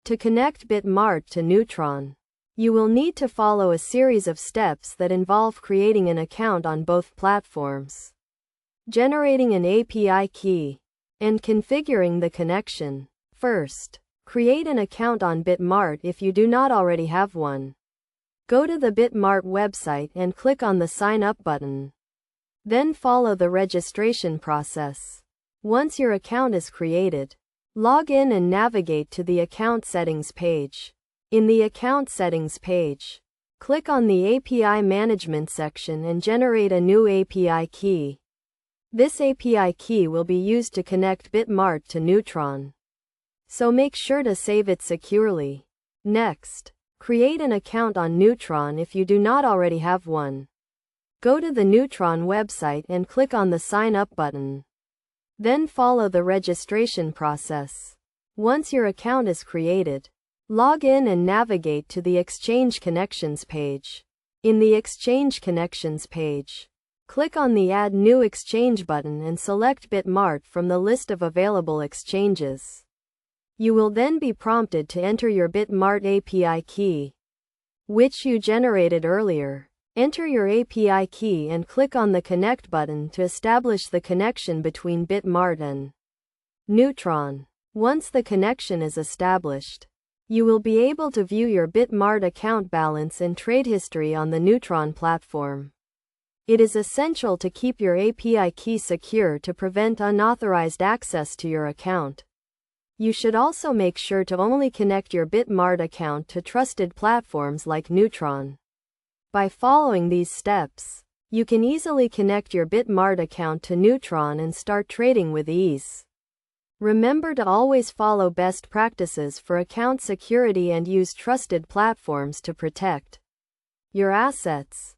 To connect BitMart to Neutron, you will need to follow a series of steps that involve creating an account on both platforms, generating an API key, and configuring the connection. First, create an account on BitMart if you do not already have one. Go to the BitMart website and click on the Sign Up button. Then follow the registration process. Once your account is created, log in and navigate to the Account Settings page. In the Account Settings page, click on the API Management section and generate a new API key. This API key will be used to connect BitMart to Neutron, so make sure to save it securely. Next, create an account on Neutron if you do not already have one. Go to the Neutron website and click on the Sign Up button. Then follow the registration process. Once your account is created, log in and navigate to the Exchange Connections page. In the Exchange Connections page, click on the Add New Exchange button and select BitMart from the list of available exchanges. You will then be prompted to enter your BitMart API key, which you generated earlier. Enter your API key and click on the Connect button to establish the connection between BitMart and Neutron. Once the connection is established, you will be able to view your BitMart account balance and trade history on the Neutron platform. It is essential to keep your API key secure to prevent unauthorized access to your account. You should also make sure to only connect your BitMart account to trusted platforms like Neutron. By following these steps, you can easily connect your BitMart account to Neutron and start trading with ease. Remember to always follow best practices for account security and use trusted platforms to protect your assets.